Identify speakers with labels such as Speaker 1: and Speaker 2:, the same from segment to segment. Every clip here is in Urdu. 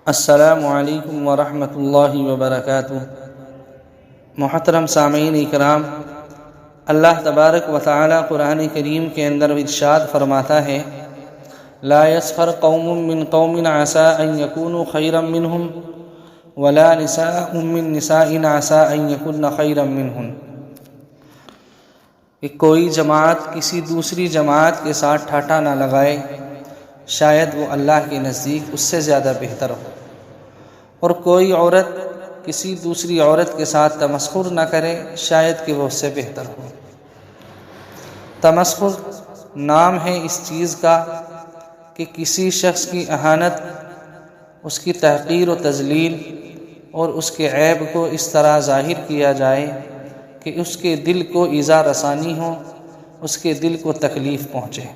Speaker 1: السلام علیکم ورحمۃ اللہ وبرکاتہ۔ محترم سامعین اکرام، اللہ تبارک و تعالی قرآن کریم کے اندر ارشاد فرماتا ہے: لا يسخر قوم من قوم عسى ان يكونوا خيرا منهم ولا نساء من نساء عسى ان يكن خيرا منهن۔ کہ کوئی جماعت کسی دوسری جماعت کے ساتھ ٹھاٹھا نہ لگائے، شاید وہ اللہ کے نزدیک اس سے زیادہ بہتر ہو، اور کوئی عورت کسی دوسری عورت کے ساتھ تمسخر نہ کرے، شاید کہ وہ اس سے بہتر ہو۔ تمسخر نام ہے اس چیز کا کہ کسی شخص کی اہانت، اس کی تحقیر و تذلیل اور اس کے عیب کو اس طرح ظاہر کیا جائے کہ اس کے دل کو ایذا رسانی ہو، اس کے دل کو تکلیف پہنچے،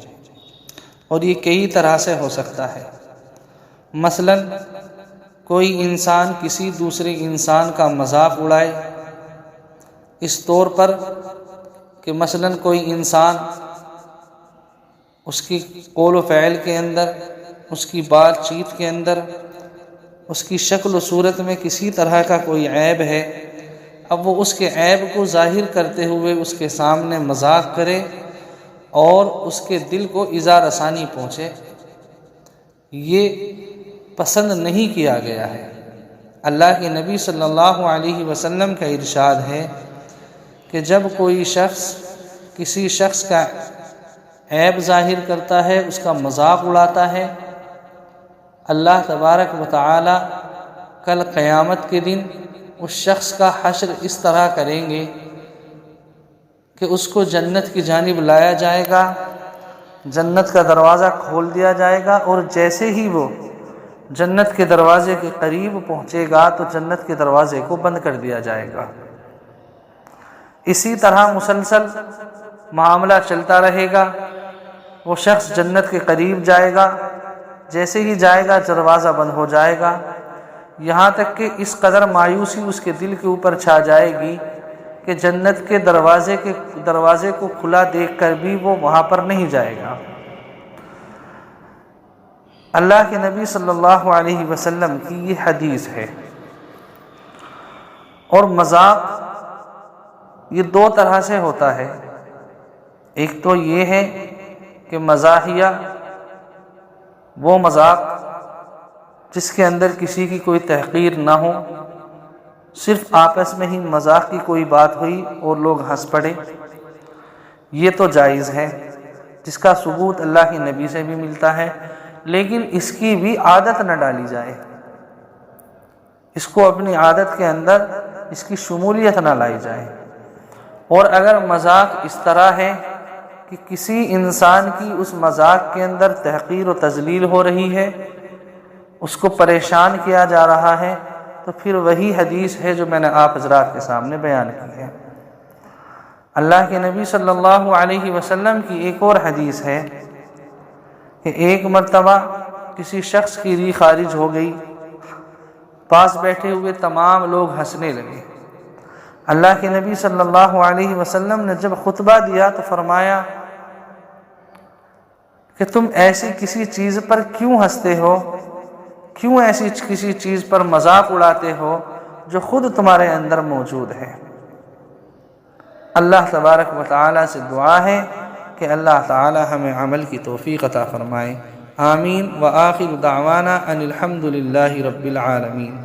Speaker 1: اور یہ کئی طرح سے ہو سکتا ہے۔ مثلا کوئی انسان کسی دوسرے انسان کا مذاق اڑائے، اس طور پر کہ مثلا کوئی انسان اس کی قول و فعل کے اندر، اس کی بات چیت کے اندر، اس کی شکل و صورت میں کسی طرح کا کوئی عیب ہے، اب وہ اس کے عیب کو ظاہر کرتے ہوئے اس کے سامنے مذاق کرے اور اس کے دل کو ایذا رسانی پہنچے، یہ پسند نہیں کیا گیا ہے۔ اللہ کے نبی صلی اللہ علیہ وسلم کا ارشاد ہے کہ جب کوئی شخص کسی شخص کا عیب ظاہر کرتا ہے، اس کا مذاق اڑاتا ہے، اللہ تبارک و تعالی کل قیامت کے دن اس شخص کا حشر اس طرح کریں گے کہ اس کو جنت کی جانب لایا جائے گا، جنت کا دروازہ کھول دیا جائے گا، اور جیسے ہی وہ جنت کے دروازے کے قریب پہنچے گا تو جنت کے دروازے کو بند کر دیا جائے گا۔ اسی طرح مسلسل معاملہ چلتا رہے گا، وہ شخص جنت کے قریب جائے گا، جیسے ہی جائے گا دروازہ بند ہو جائے گا، یہاں تک کہ اس قدر مایوسی اس کے دل کے اوپر چھا جائے گی کہ جنت کے دروازے کو کھلا دیکھ کر بھی وہ وہاں پر نہیں جائے گا۔ اللہ کے نبی صلی اللہ علیہ وسلم کی یہ حدیث ہے۔ اور مذاق یہ دو طرح سے ہوتا ہے، ایک تو یہ ہے کہ مزاحیہ، وہ مذاق جس کے اندر کسی کی کوئی تحقیر نہ ہو، صرف آپس میں ہی مذاق کی کوئی بات ہوئی اور لوگ ہنس پڑے، یہ تو جائز ہے، جس کا ثبوت اللہ کے نبی سے بھی ملتا ہے، لیکن اس کی بھی عادت نہ ڈالی جائے، اس کو اپنی عادت کے اندر اس کی شمولیت نہ لائی جائے۔ اور اگر مذاق اس طرح ہے کہ کسی انسان کی اس مذاق کے اندر تحقیر و تذلیل ہو رہی ہے، اس کو پریشان کیا جا رہا ہے، تو پھر وہی حدیث ہے جو میں نے آپ حضرات کے سامنے بیان کی ہے۔ اللہ کے نبی صلی اللہ علیہ وسلم کی ایک اور حدیث ہے کہ ایک مرتبہ کسی شخص کی ری خارج ہو گئی، پاس بیٹھے ہوئے تمام لوگ ہنسنے لگے۔ اللہ کے نبی صلی اللہ علیہ وسلم نے جب خطبہ دیا تو فرمایا کہ تم ایسی کسی چیز پر کیوں ہنستے ہو، کیوں ایسی کسی چیز پر مذاق اڑاتے ہو جو خود تمہارے اندر موجود ہے۔ اللہ تبارک و تعالی سے دعا ہے کہ اللہ تعالی ہمیں عمل کی توفیق عطا فرمائے۔ آمین۔ وآخر دعوانا ان الحمد للہ رب العالمین۔